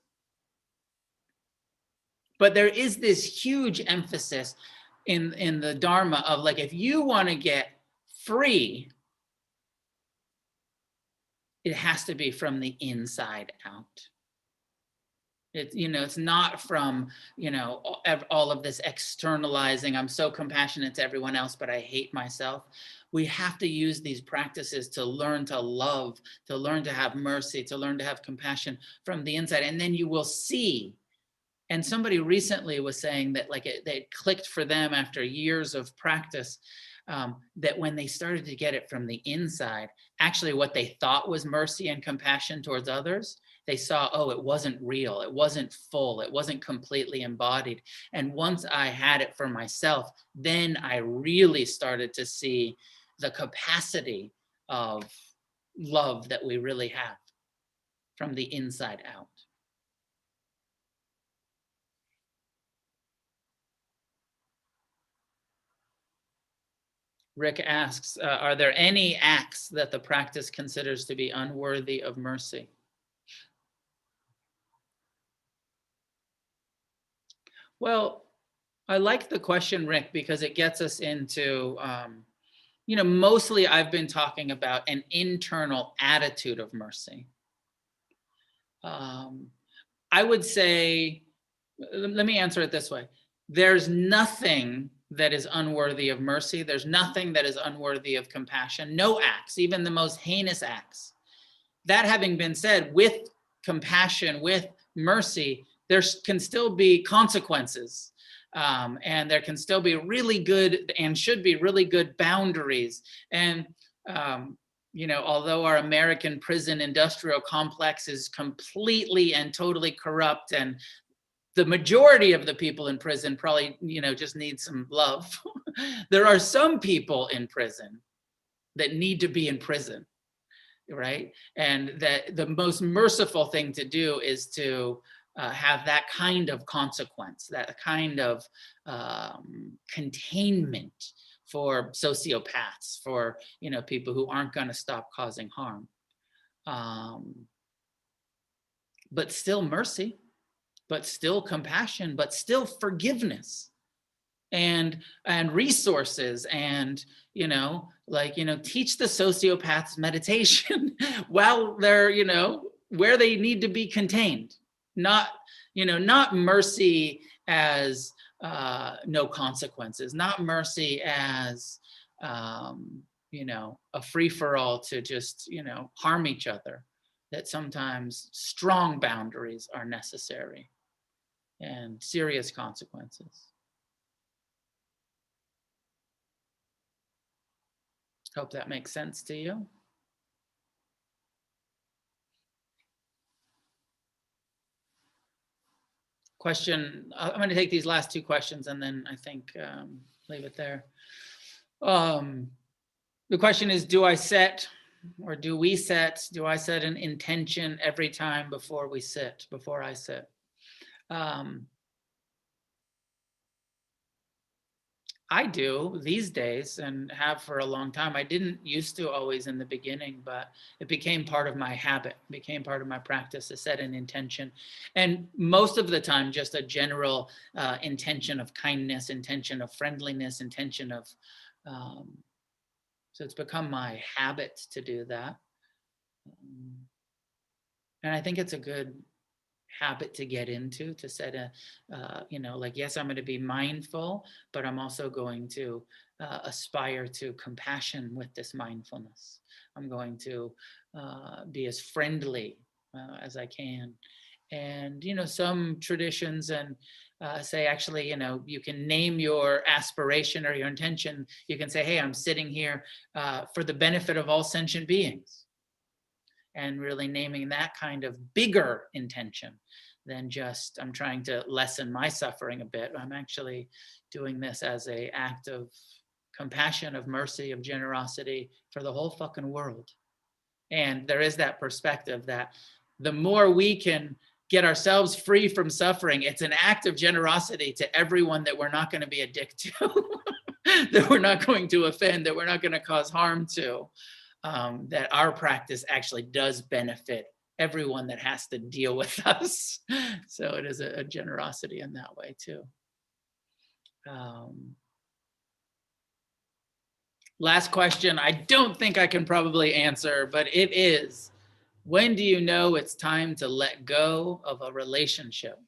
But there is this huge emphasis in the Dharma of like, if you want to get free, it has to be from the inside out. It's, it's not from, all of this externalizing. I'm so compassionate to everyone else, but I hate myself. We have to use these practices to learn to love, to learn to have mercy, to learn to have compassion from the inside. And then you will see. And somebody recently was saying that like it clicked for them after years of practice, that when they started to get it from the inside, actually what they thought was mercy and compassion towards others, they saw, oh, it wasn't real, it wasn't full, it wasn't completely embodied. And once I had it for myself, then I really started to see the capacity of love that we really have from the inside out. Rick asks, are there any acts that the practice considers to be unworthy of mercy? Well, I like the question, Rick, because it gets us into, mostly I've been talking about an internal attitude of mercy. I would say, let me answer it this way. There's nothing that is unworthy of mercy. There's nothing that is unworthy of compassion. No acts, even the most heinous acts. That having been said, with compassion, with mercy, there can still be consequences. And there can still be really good and should be really good boundaries. And, although our American prison industrial complex is completely and totally corrupt, and the majority of the people in prison probably, just need some love. There are some people in prison that need to be in prison, right? And that the most merciful thing to do is to have that kind of consequence, that kind of containment for sociopaths, for, people who aren't going to stop causing harm. But still mercy, but still compassion, but still forgiveness and resources, and teach the sociopaths meditation while they're where they need to be contained. Not mercy as no consequences, not mercy as a free-for-all to just harm each other. That sometimes strong boundaries are necessary and serious consequences. Hope that makes sense to you. Question, I'm going to take these last two questions and then I think leave it there. The question is, do I set an intention every time before I sit? I do these days and have for a long time. I didn't used to always in the beginning, but it became part of my habit, became part of my practice to set an intention. And most of the time, just a general intention of kindness, intention of friendliness, intention of, so it's become my habit to do that. And I think it's a good habit to get into, to set a, yes, I'm going to be mindful, but I'm also going to aspire to compassion with this mindfulness. I'm going to be as friendly as I can. And, some traditions and say, actually, you can name your aspiration or your intention. You can say, hey, I'm sitting here for the benefit of all sentient beings. And really naming that kind of bigger intention than just, I'm trying to lessen my suffering a bit. I'm actually doing this as an act of compassion, of mercy, of generosity for the whole fucking world. And there is that perspective that the more we can get ourselves free from suffering, it's an act of generosity to everyone that we're not going to be a dick to, that we're not going to offend, that we're not going to cause harm to. That our practice actually does benefit everyone that has to deal with us. So it is a generosity in that way too. Last question, I don't think I can probably answer, but it is, When do you know it's time to let go of a relationship?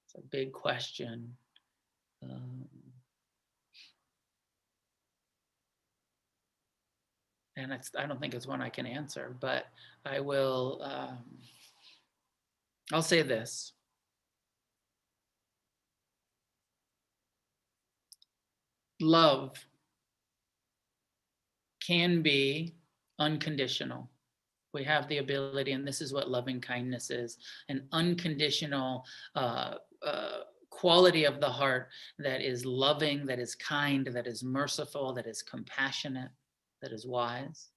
It's a big question. And I don't think it's one I can answer, but I will, I'll say this. Love can be unconditional. We have the ability, and this is what loving kindness is, an unconditional quality of the heart that is loving, that is kind, that is merciful, that is compassionate, that is wise.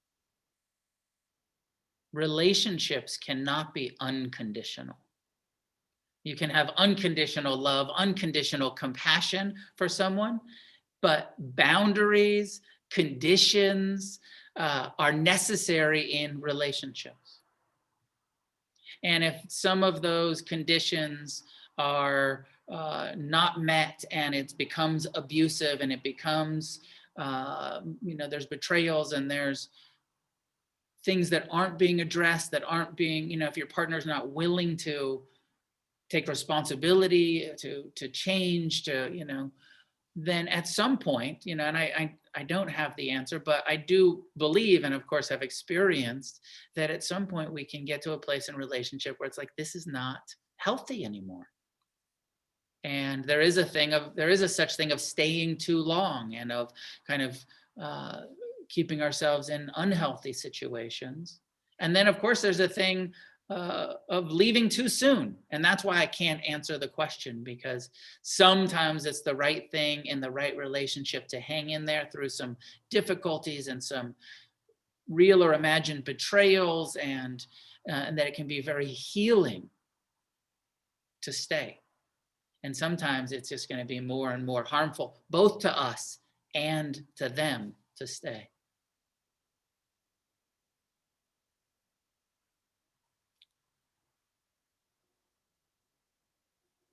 Relationships cannot be unconditional. You can have unconditional love, unconditional compassion for someone, but boundaries, conditions are necessary in relationships. And if some of those conditions are not met and it becomes abusive and it becomes, there's betrayals and there's things that aren't being addressed, that aren't being, if your partner's not willing to take responsibility, to change, then at some point, and I don't have the answer, but I do believe, and of course have experienced, that at some point we can get to a place in relationship where it's like, this is not healthy anymore. And there is a such thing of staying too long and of kind of keeping ourselves in unhealthy situations. And then of course there's a thing of leaving too soon. And that's why I can't answer the question, because sometimes it's the right thing in the right relationship to hang in there through some difficulties and some real or imagined betrayals, and that it can be very healing to stay. And sometimes it's just going to be more and more harmful, both to us and to them, to stay.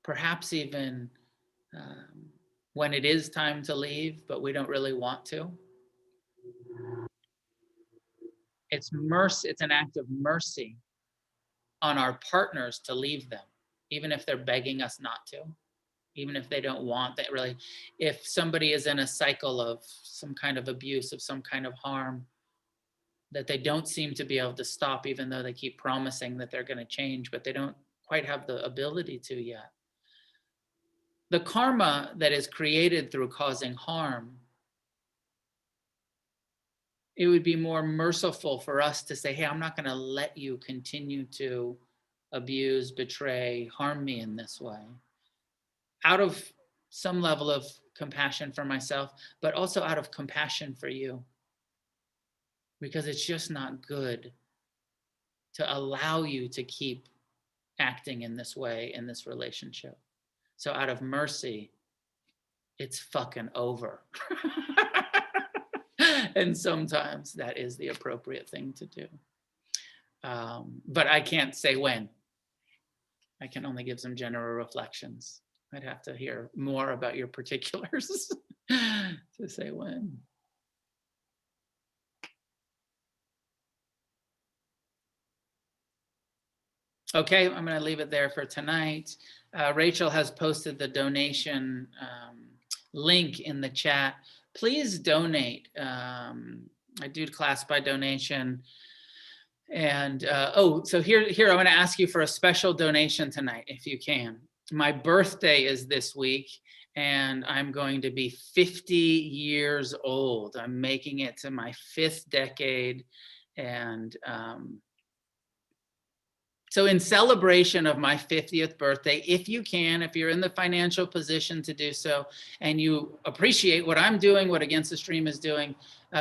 Perhaps even when it is time to leave, but we don't really want to. It's mercy. It's an act of mercy on our partners to leave them, even if they're begging us not to, even if they don't want that. Really, if somebody is in a cycle of some kind of abuse, of some kind of harm that they don't seem to be able to stop, even though they keep promising that they're going to change, but they don't quite have the ability to yet. The karma that is created through causing harm, it would be more merciful for us to say, hey, I'm not going to let you continue to abuse, betray, harm me in this way, out of some level of compassion for myself, but also out of compassion for you, because it's just not good to allow you to keep acting in this way in this relationship. So out of mercy, it's fucking over. And sometimes that is the appropriate thing to do. But I can't say when. I can only give some general reflections. I'd have to hear more about your particulars to say when. Okay, I'm going to leave it there for tonight. Rachel has posted the donation link in the chat. Please donate. I do class by donation. And so here I'm going to ask you for a special donation tonight, if you can. My birthday is this week, and I'm going to be 50 years old. I'm making it to my 5th decade, and so in celebration of my 50th birthday, if you can, if you're in the financial position to do so, and you appreciate what I'm doing, what Against the Stream is doing,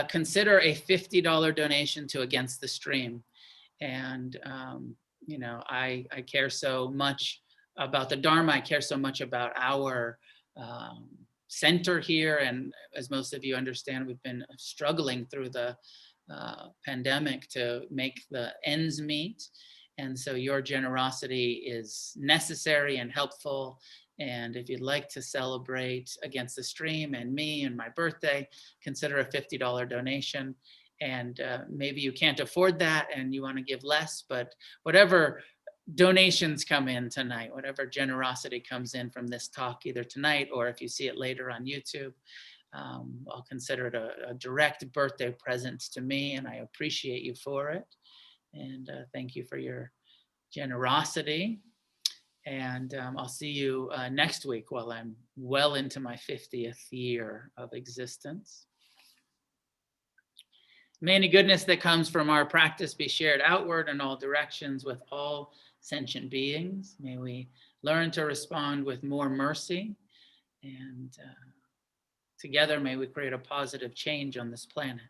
consider a $50 donation to Against the Stream. And, I care so much about the Dharma. I care so much about our center here. And as most of you understand, we've been struggling through the pandemic to make the ends meet. And so your generosity is necessary and helpful. And if you'd like to celebrate Against the Stream and me and my birthday, consider a $50 donation. And maybe you can't afford that and you want to give less, but whatever donations come in tonight, whatever generosity comes in from this talk, either tonight or if you see it later on YouTube, I'll consider it a direct birthday present to me, and I appreciate you for it. And thank you for your generosity. And I'll see you next week while I'm well into my 50th year of existence. May any goodness that comes from our practice be shared outward in all directions with all sentient beings. May we learn to respond with more mercy, and together may we create a positive change on this planet.